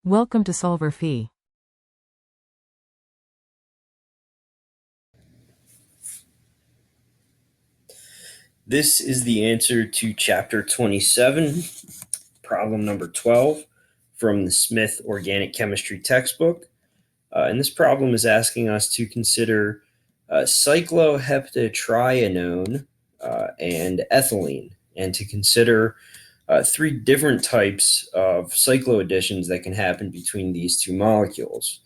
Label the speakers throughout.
Speaker 1: Welcome to solverfy.
Speaker 2: This is the answer to chapter 27, problem number 12 from the Smith Organic Chemistry textbook. And this problem is asking us to consider cycloheptatrienone and ethylene, and to consider three different types of cycloadditions that can happen between these two molecules.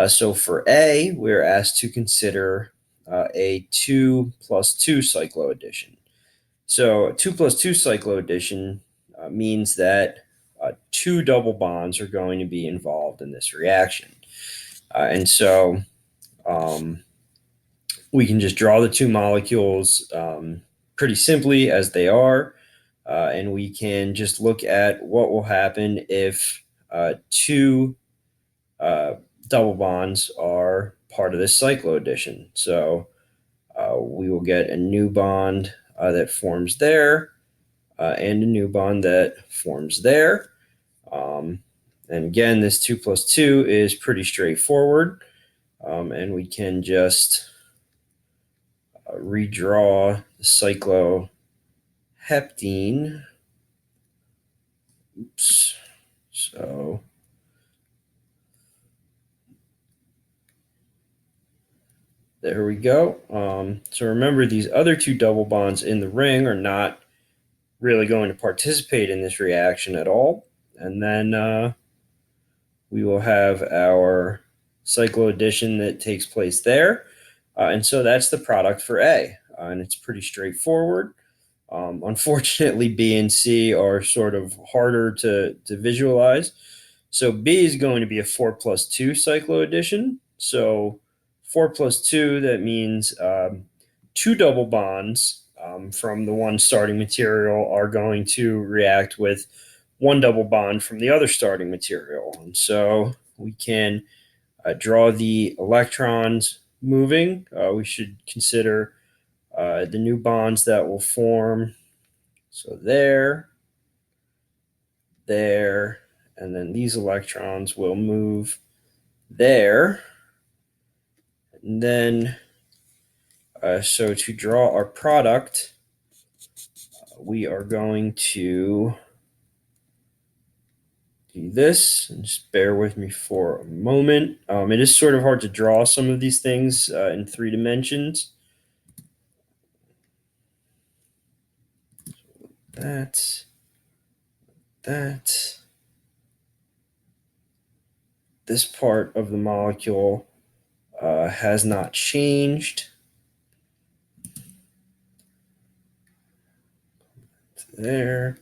Speaker 2: So for A, we're asked to consider a 2 plus 2 cycloaddition. So 2 plus 2 cycloaddition means that two double bonds are going to be involved in this reaction. And so we can just draw the two molecules pretty simply as they are. And we can just look at what will happen if two double bonds are part of this cycloaddition. So we will get a new bond that forms there, and a new bond that forms there. And again, this 2 plus 2 is pretty straightforward. And we can just redraw the cycloheptene. Oops. So there we go. So remember, these other two double bonds in the ring are not really going to participate in this reaction at all. And then we will have our cycloaddition that takes place there. And so that's the product for A. And it's pretty straightforward. Unfortunately, B and C are sort of harder to visualize. So B is going to be a 4 plus 2 cycloaddition. So 4 plus 2, that means two double bonds from the one starting material are going to react with one double bond from the other starting material. And so we can draw the electrons moving. We should consider the new bonds that will form. So there, and then these electrons will move there. And then, so to draw our product, we are going to do this, and just bear with me for a moment. It is sort of hard to draw some of these things in 3 dimensions. That. This part of the molecule has not changed. There.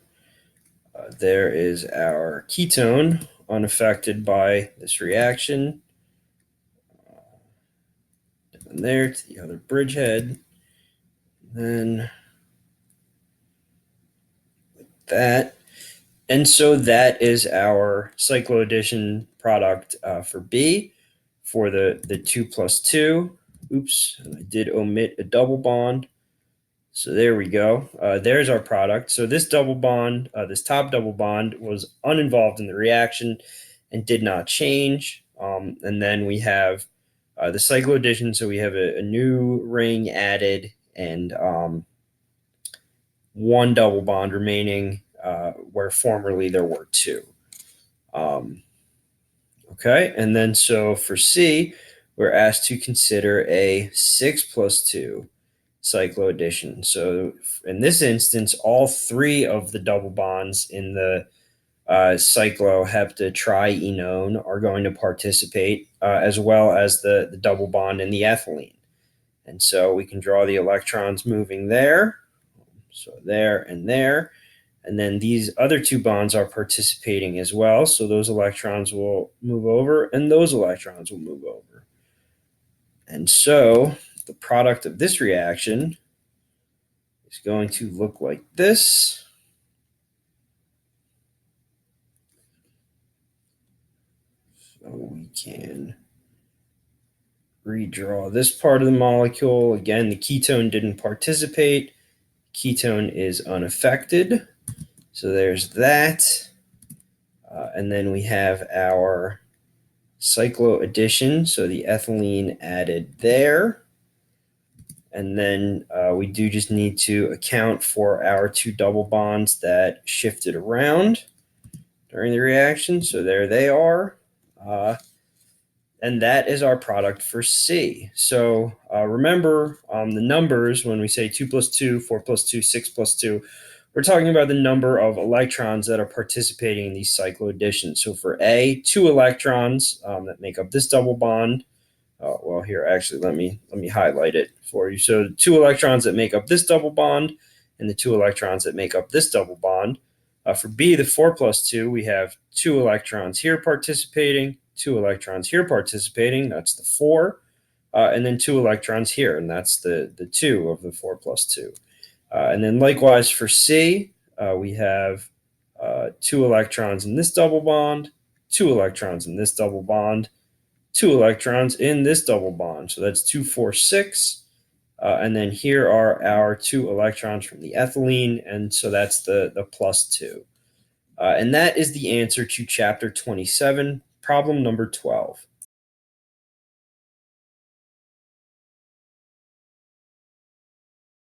Speaker 2: There is our ketone unaffected by this reaction. Down there to the other bridgehead. Then like that. And so that is our cycloaddition product for B for the 2 plus 2. Oops, and I did omit a double bond. So there we go. There's our product. So this double bond, this top double bond, was uninvolved in the reaction and did not change. And then we have the cycloaddition. So we have a new ring added and one double bond remaining where formerly there were two. Okay, and then so for C, we're asked to consider a 6 plus 2 cycloaddition. So in this instance, all three of the double bonds in the cycloheptatrienone are going to participate, as well as the double bond in the ethylene. And so we can draw the electrons moving there. So there and there. And then these other two bonds are participating as well. So those electrons will move over and those electrons will move over. And so the product of this reaction is going to look like this. So we can redraw this part of the molecule. Again, the ketone didn't participate. Ketone is unaffected. So there's that. And then we have our cyclo addition, so the ethylene added there. And then we do just need to account for our two double bonds that shifted around during the reaction. So there they are. And that is our product for C. So remember the numbers when we say 2 plus 2, 4 plus 2, 6 plus 2, we're talking about the number of electrons that are participating in these cycloadditions. So for A, 2 electrons that make up this double bond. Well, here, actually, let me highlight it for you. So the 2 electrons that make up this double bond and the 2 electrons that make up this double bond. For B, the 4 plus 2, we have 2 electrons here participating, 2 electrons here participating, that's the 4, and then 2 electrons here, and that's the 2 of the 4 plus 2. And then likewise for C, we have 2 electrons in this double bond, 2 electrons in this double bond, 2 electrons in this double bond. So that's 2, 4, 6. And then here are our 2 electrons from the ethylene, and so that's the plus 2. And that is the answer to chapter 27, problem number 12.